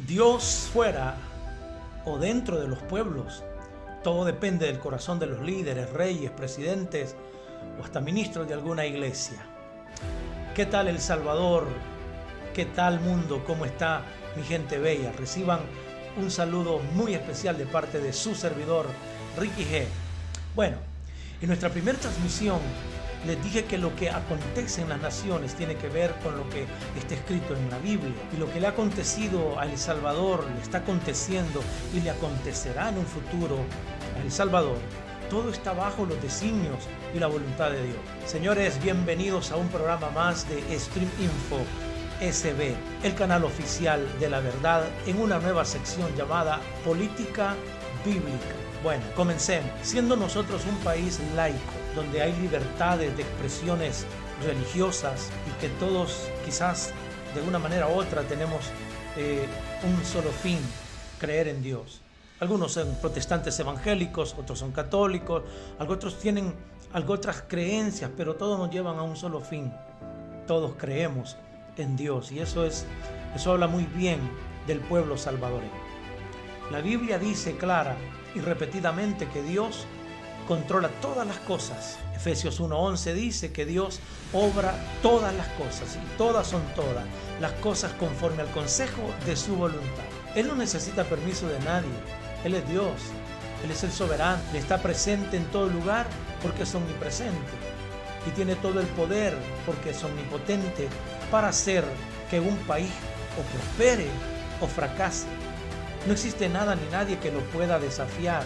Dios fuera o dentro de los pueblos, todo depende del corazón de los líderes, reyes, presidentes o hasta ministros de alguna iglesia. ¿Qué tal El Salvador? ¿Qué tal mundo? ¿Cómo está mi gente bella? Reciban un saludo muy especial de parte de su servidor, Ricky G. Bueno, en nuestra primera transmisión les dije que lo que acontece en las naciones tiene que ver con lo que está escrito en la Biblia. Y lo que le ha acontecido a El Salvador, le está aconteciendo y le acontecerá en un futuro a El Salvador. Todo está bajo los designios y la voluntad de Dios. Señores, bienvenidos a un programa más de Stream Info SB, el canal oficial de la verdad, en una nueva sección llamada Política Bíblica. Bueno, comencemos. Siendo nosotros un país laico, donde hay libertades de expresiones religiosas y que todos quizás de una manera u otra tenemos un solo fin, creer en Dios. Algunos son protestantes evangélicos, otros son católicos, otros tienen otras creencias, pero todos nos llevan a un solo fin. Todos creemos en Dios y eso habla muy bien del pueblo salvadoreño. La Biblia dice clara y repetidamente que Dios controla todas las cosas. Efesios 1:11 dice que Dios obra todas las cosas y todas son todas las cosas conforme al consejo de su voluntad. Él no necesita permiso de nadie. Él es Dios. Él es el soberano. Él está presente en todo lugar porque es omnipresente y tiene todo el poder porque es omnipotente para hacer que un país o prospere o fracase. No existe nada ni nadie que lo pueda desafiar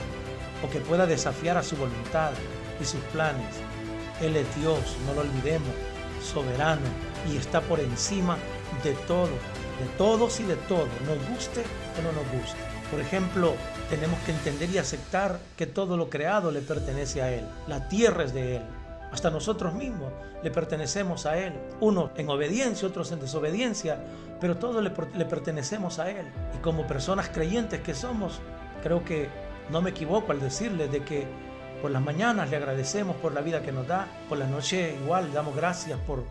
o que pueda desafiar a su voluntad y sus planes. Él es Dios, no lo olvidemos, soberano, y está por encima de todo, de todos y de todo, nos guste o no nos guste. Por ejemplo, tenemos que entender y aceptar que todo lo creado le pertenece a Él. La tierra es de Él. Hasta nosotros mismos le pertenecemos a Él. Unos en obediencia, otros en desobediencia, pero todos le pertenecemos a Él. Y como personas creyentes que somos, creo que no me equivoco al decirles de que por las mañanas le agradecemos por la vida que nos da, por la noche igual le damos gracias por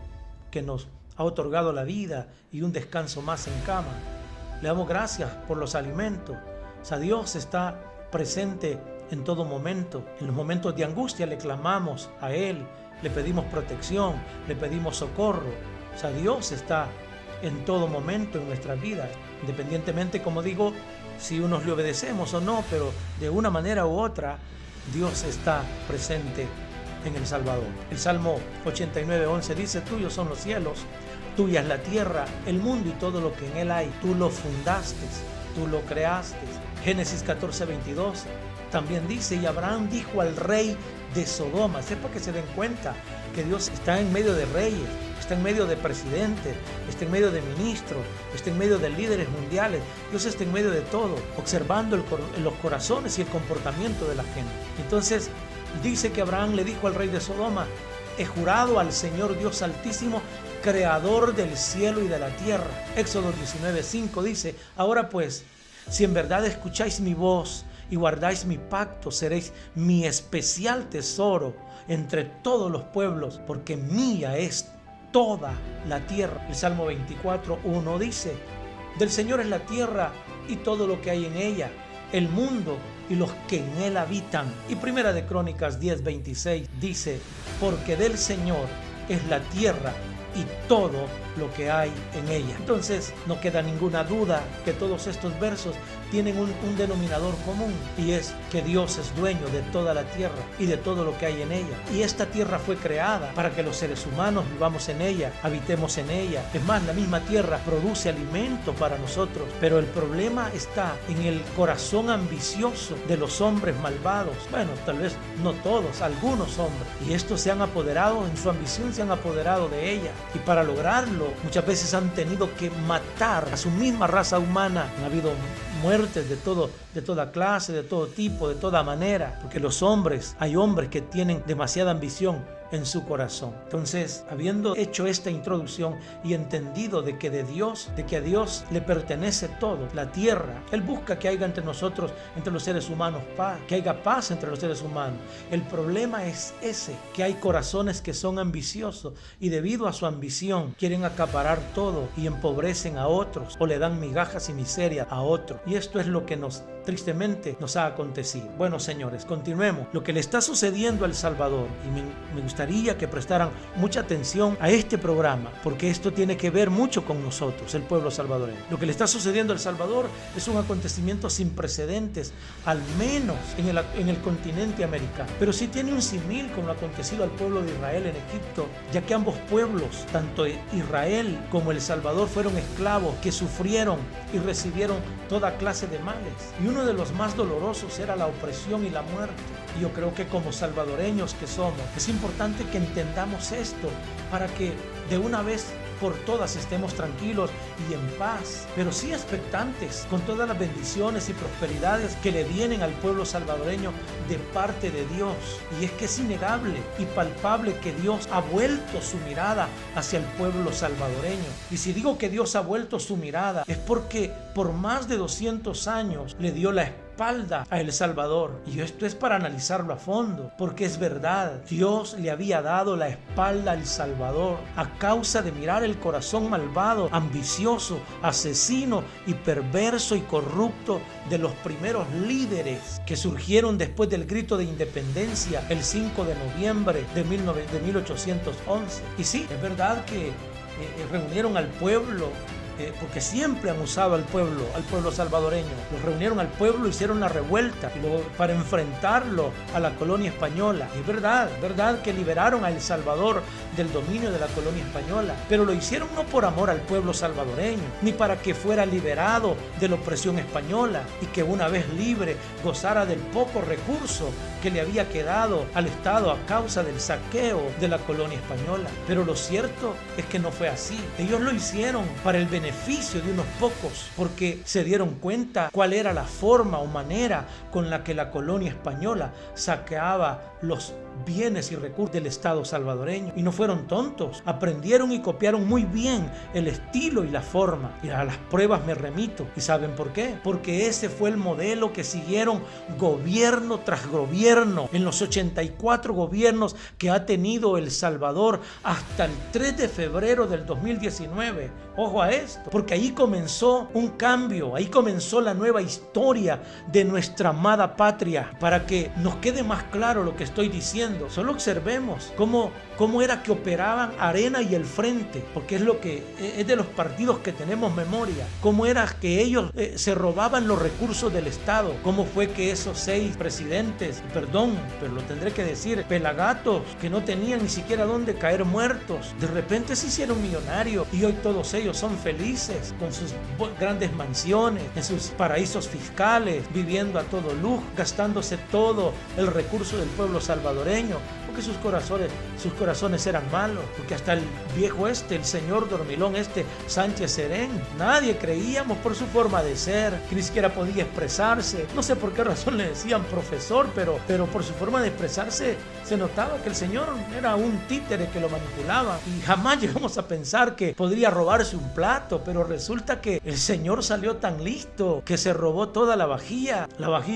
que nos ha otorgado la vida y un descanso más en cama. Le damos gracias por los alimentos. O sea, Dios está presente en todo momento. En los momentos de angustia le clamamos a Él, le pedimos protección, le pedimos socorro. O sea, Dios está en todo momento en nuestras vidas, independientemente, como digo, si unos le obedecemos o no, pero de una manera u otra, Dios está presente en El Salvador. El Salmo 89:11 dice: tuyos son los cielos, tuya es la tierra, el mundo y todo lo que en él hay. Tú lo fundaste, tú lo creaste. Génesis 14:22 también dice: y Abraham dijo al rey de Sodoma. Es para que se den cuenta que Dios está en medio de reyes, está en medio de presidentes, está en medio de ministros, está en medio de líderes mundiales. Dios está en medio de todo, observando los corazones y el comportamiento de la gente. Entonces dice que Abraham le dijo al rey de Sodoma: he jurado al Señor Dios Altísimo, creador del cielo y de la tierra. Éxodo 19:5 dice: ahora pues, si en verdad escucháis mi voz y guardáis mi pacto, seréis mi especial tesoro entre todos los pueblos, porque mía es toda la tierra. El Salmo 24:1 dice: del Señor es la tierra y todo lo que hay en ella, el mundo y los que en él habitan. Y Primera de Crónicas 10:26 dice: porque del Señor es la tierra y todo lo que hay en ella. Entonces no queda ninguna duda que todos estos versos tienen un denominador común, y es que Dios es dueño de toda la tierra y de todo lo que hay en ella. Y esta tierra fue creada para que los seres humanos vivamos en ella, habitemos en ella. Es más, la misma tierra produce alimento para nosotros, pero el problema está en el corazón ambicioso de los hombres malvados. Bueno, tal vez no todos, algunos hombres, y estos se han apoderado, en su ambición se han apoderado de ella, y para lograrlo muchas veces han tenido que matar a su misma raza humana. Ha habido muertes de toda clase, de todo tipo, de toda manera, porque hay hombres que tienen demasiada ambición en su corazón. Entonces, habiendo hecho esta introducción y entendido de que a Dios le pertenece todo, la tierra, Él busca que haya entre nosotros, entre los seres humanos, paz, que haya paz entre los seres humanos. El problema es ese, que hay corazones que son ambiciosos y debido a su ambición quieren acaparar todo y empobrecen a otros o le dan migajas y miseria a otros. Y esto es lo que tristemente nos ha acontecido. Bueno, señores, continuemos. Lo que le está sucediendo a El Salvador, y me gustaría que prestaran mucha atención a este programa, porque esto tiene que ver mucho con nosotros, el pueblo salvadoreño. Lo que le está sucediendo a El Salvador es un acontecimiento sin precedentes, al menos en el continente americano. Pero sí tiene un símil con lo acontecido al pueblo de Israel en Egipto, ya que ambos pueblos, tanto Israel como El Salvador, fueron esclavos que sufrieron y recibieron toda clase de males. Y uno de los más dolorosos era la opresión y la muerte. Y yo creo que como salvadoreños que somos, es importante que entendamos esto para que de una vez por todas estemos tranquilos y en paz, pero sí expectantes con todas las bendiciones y prosperidades que le vienen al pueblo salvadoreño de parte de Dios. Y es que es innegable y palpable que Dios ha vuelto su mirada hacia el pueblo salvadoreño. Y si digo que Dios ha vuelto su mirada, es porque por más de 200 años le dio la espalda a El Salvador. Y esto es para analizarlo a fondo, porque es verdad, Dios le había dado la espalda a El Salvador a causa de mirar el corazón malvado, ambicioso, asesino y perverso y corrupto de los primeros líderes que surgieron después del grito de independencia el 5 de noviembre de 1811. Y sí, es verdad que reunieron al pueblo, porque siempre han usado al pueblo salvadoreño. Los reunieron al pueblo, hicieron la revuelta para enfrentarlo a la colonia española. Es verdad que liberaron a El Salvador del dominio de la colonia española, pero lo hicieron no por amor al pueblo salvadoreño, ni para que fuera liberado de la opresión española y que una vez libre gozara del poco recurso que le había quedado al Estado a causa del saqueo de la colonia española. Pero lo cierto es que no fue así. Ellos lo hicieron para el beneficio de unos pocos, porque se dieron cuenta cuál era la forma o manera con la que la colonia española saqueaba los bienes y recursos del Estado salvadoreño. Y no fueron tontos, aprendieron y copiaron muy bien el estilo y la forma. Y a las pruebas me remito. ¿Y saben por qué? Porque ese fue el modelo que siguieron gobierno tras gobierno en los 84 gobiernos que ha tenido El Salvador hasta el 3 de febrero del 2019. Ojo a esto, porque ahí comenzó un cambio, ahí comenzó la nueva historia de nuestra amada patria. Para que nos quede más claro lo que estoy diciendo, solo observemos cómo era que operaban Arena y el Frente, porque es de los partidos que tenemos memoria. Cómo era que ellos se robaban los recursos del Estado. Cómo fue que esos 6 presidentes, perdón, pero lo tendré que decir, pelagatos que no tenían ni siquiera dónde caer muertos, de repente se hicieron millonarios y hoy todos ellos son felices con sus grandes mansiones, en sus paraísos fiscales, viviendo a todo lujo, gastándose todo el recurso del pueblo salvadoreño, porque sus corazones eran malos, porque hasta el viejo el señor dormilón Sánchez Serén, nadie creíamos por su forma de ser, que ni siquiera podía expresarse. No sé por qué razón le decían profesor, pero por su forma de expresarse se notaba que el señor era un títere que lo manipulaba, y jamás llegamos a pensar que podría robarse un plato, pero resulta que el señor salió tan listo que se robó toda la vajilla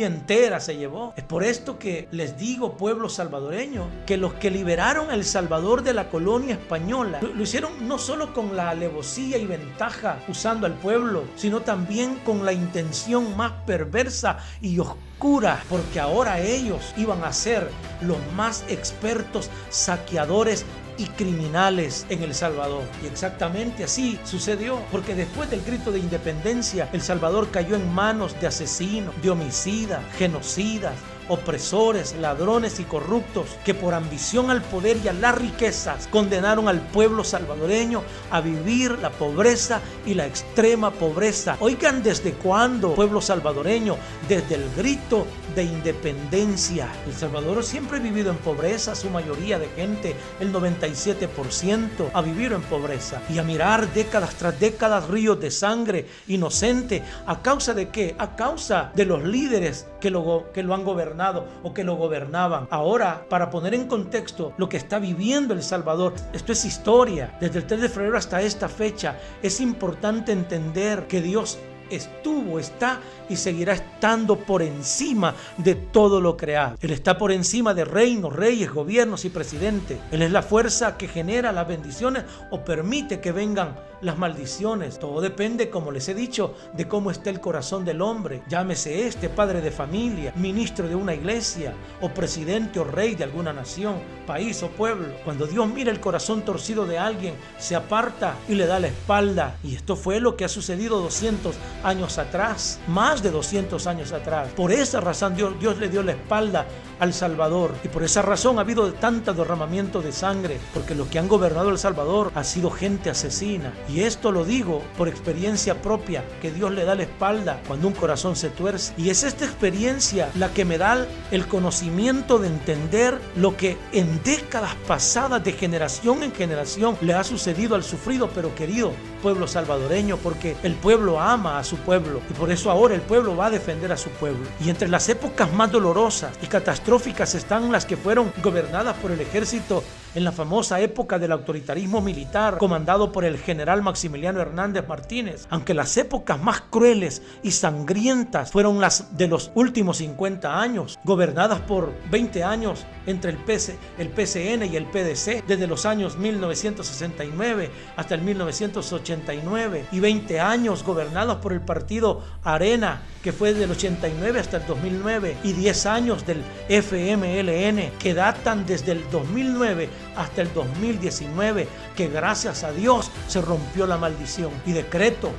entera se llevó. Es por esto que les digo, pueblo salvadoreño, que los que liberaron a El Salvador de la colonia española lo hicieron no solo con la alevosía y ventaja usando al pueblo, sino también con la intención más perversa y oscura, porque ahora ellos iban a ser los más expertos saqueadores y criminales en El Salvador. Y exactamente así sucedió, porque después del grito de independencia, El Salvador cayó en manos de asesinos, de homicidas, genocidas, opresores, ladrones y corruptos que por ambición al poder y a las riquezas condenaron al pueblo salvadoreño a vivir la pobreza y la extrema pobreza. Oigan, ¿desde cuándo, pueblo salvadoreño? Desde el grito de independencia. El Salvador siempre ha vivido en pobreza, su mayoría de gente, el 97%, ha vivido en pobreza. Y a mirar décadas tras décadas ríos de sangre inocente. ¿A causa de qué? A causa de los líderes que lo han gobernado gobernado o que lo gobernaban. Ahora, para poner en contexto lo que está viviendo El Salvador, esto es historia. Desde el 3 de febrero hasta esta fecha, es importante entender que Dios estuvo, está y seguirá estando por encima de todo lo creado. Él está por encima de reinos, reyes, gobiernos y presidentes. Él es la fuerza que genera las bendiciones o permite que vengan las maldiciones. Todo depende, como les he dicho, de cómo esté el corazón del hombre. Llámese padre de familia, ministro de una iglesia, o presidente o rey de alguna nación, país o pueblo. Cuando Dios mira el corazón torcido de alguien, se aparta y le da la espalda. Y esto fue lo que ha sucedido 200 años atrás, más de 200 años atrás. Por esa razón Dios le dio la espalda al Salvador, y por esa razón ha habido tanto derramamiento de sangre, porque los que han gobernado El Salvador ha sido gente asesina. Y esto lo digo por experiencia propia, que Dios le da la espalda cuando un corazón se tuerce. Y es esta experiencia la que me da el conocimiento de entender lo que en décadas pasadas, de generación en generación, le ha sucedido al sufrido pero querido pueblo salvadoreño, porque el pueblo ama a su pueblo y por eso ahora el pueblo va a defender a su pueblo. Y entre las épocas más dolorosas y catastróficas están las que fueron gobernadas por el ejército en la famosa época del autoritarismo militar comandado por el general Maximiliano Hernández Martínez. Aunque las épocas más crueles y sangrientas fueron las de los últimos 50 años, gobernadas por 20 años entre el PCN y el PDC, desde los años 1969 hasta el 1989, y 20 años gobernados por el partido Arena, que fue del 89 hasta el 2009, y 10 años del FMLN, que datan desde el 2009 hasta el 2019, que gracias a Dios se rompió la maldición, y decreto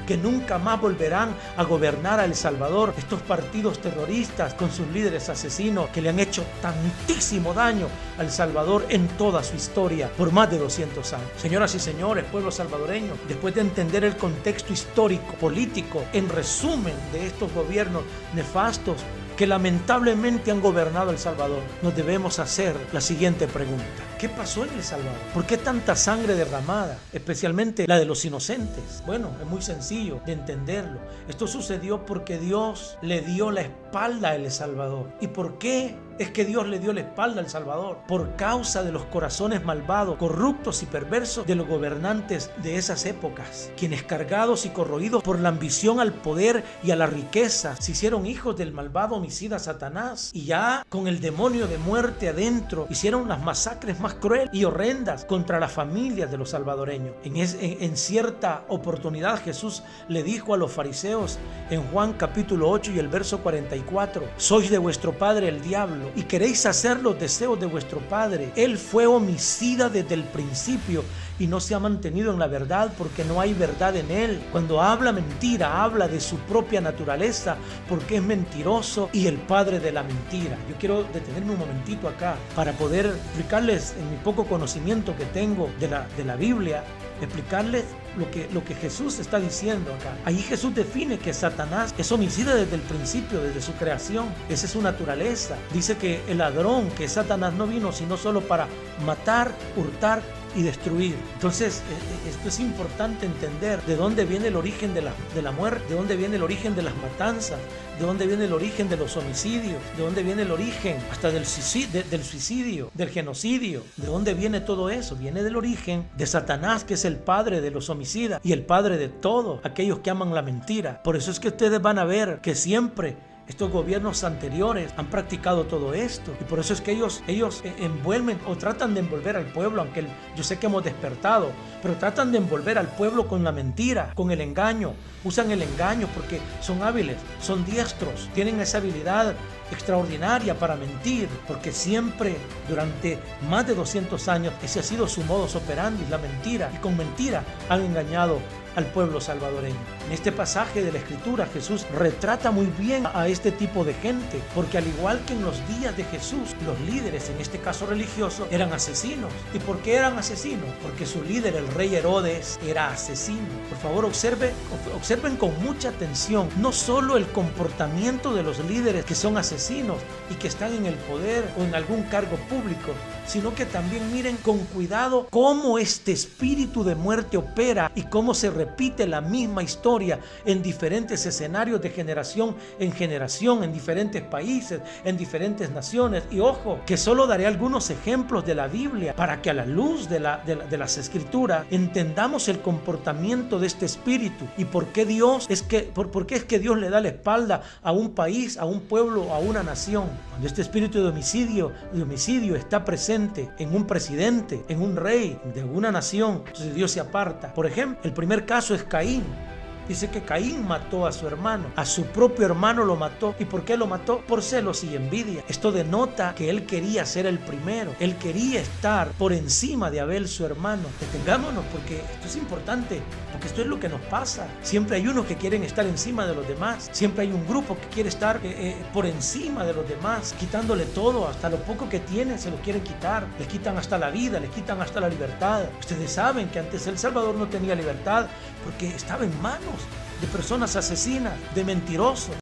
que nunca más volverán a gobernar a El Salvador estos partidos terroristas con sus líderes asesinos que le han hecho tantísimo daño a El Salvador en toda su historia por más de 200 años. Señoras y señores, pueblo salvadoreño, después de entender el contexto histórico, político, en resumen de estos gobiernos nefastos que lamentablemente han gobernado El Salvador, nos debemos hacer la siguiente pregunta: ¿qué pasó en El Salvador? ¿Por qué tanta sangre derramada? Especialmente la de los inocentes. Bueno, es muy sencillo de entenderlo. Esto sucedió porque Dios le dio la espalda a El Salvador. ¿Y por qué es que Dios le dio la espalda al Salvador? Por causa de los corazones malvados, corruptos y perversos de los gobernantes de esas épocas, quienes, cargados y corroídos por la ambición al poder y a la riqueza, se hicieron hijos del malvado homicida Satanás, y ya con el demonio de muerte adentro hicieron las masacres más crueles y horrendas contra las familias de los salvadoreños. En cierta oportunidad Jesús le dijo a los fariseos en Juan capítulo 8 y el verso 44: sois de vuestro padre el diablo y queréis hacer los deseos de vuestro padre. Él fue homicida desde el principio y no se ha mantenido en la verdad, porque no hay verdad en él. Cuando habla mentira, habla de su propia naturaleza, porque es mentiroso y el padre de la mentira. Yo quiero detenerme un momentito acá para poder explicarles, en mi poco conocimiento que tengo de la Biblia, explicarles lo que Jesús está diciendo acá. Ahí Jesús define que Satanás es homicida desde el principio, desde su creación. Esa es su naturaleza. Dice que el ladrón, que Satanás, no vino sino solo para matar, hurtar y destruir. Entonces, esto es importante entender de dónde viene el origen de la muerte, de dónde viene el origen de las matanzas, de dónde viene el origen de los homicidios, de dónde viene el origen hasta del suicidio, del genocidio. ¿De dónde viene todo eso? Viene del origen de Satanás, que es el padre de los homicidas y el padre de todos aquellos que aman la mentira. Por eso es que ustedes van a ver que siempre estos gobiernos anteriores han practicado todo esto, y por eso es que ellos envuelven o tratan de envolver al pueblo, aunque yo sé que hemos despertado, pero tratan de envolver al pueblo con la mentira, con el engaño. Usan el engaño porque son hábiles, son diestros, tienen esa habilidad extraordinaria para mentir, porque siempre durante más de 200 años ese ha sido su modus operandi, la mentira, y con mentira han engañado al pueblo salvadoreño. En este pasaje de la Escritura, Jesús retrata muy bien a este tipo de gente, porque al igual que en los días de Jesús, los líderes, en este caso religiosos, eran asesinos. ¿Y por qué eran asesinos? Porque su líder, el rey Herodes, era asesino. Por favor, observen con mucha atención no solo el comportamiento de los líderes que son asesinos y que están en el poder o en algún cargo público, sino que también miren con cuidado cómo este espíritu de muerte opera y cómo se repite la misma historia en diferentes escenarios de generación en generación, en diferentes países, en diferentes naciones. Y ojo, que solo daré algunos ejemplos de la Biblia para que a la luz de las Escrituras entendamos el comportamiento de este espíritu y por qué es que Dios le da la espalda a un país, a un pueblo, a una nación. Cuando este espíritu de homicidio está presente en un presidente, en un rey de una nación, entonces Dios se aparta. Por ejemplo, el primer caso es Caín. Dice que Caín mató a su hermano, a su propio hermano lo mató. ¿Y por qué lo mató? Por celos y envidia. Esto denota que él quería ser el primero. Él quería estar por encima de Abel, su hermano. Detengámonos porque esto es importante, porque esto es lo que nos pasa. Siempre hay unos que quieren estar encima de los demás. Siempre hay un grupo que quiere estar por encima de los demás, quitándole todo, hasta lo poco que tienen se lo quieren quitar. Les quitan hasta la vida, les quitan hasta la libertad. Ustedes saben que antes El Salvador no tenía libertad porque estaba en manos de personas asesinas, de mentirosos.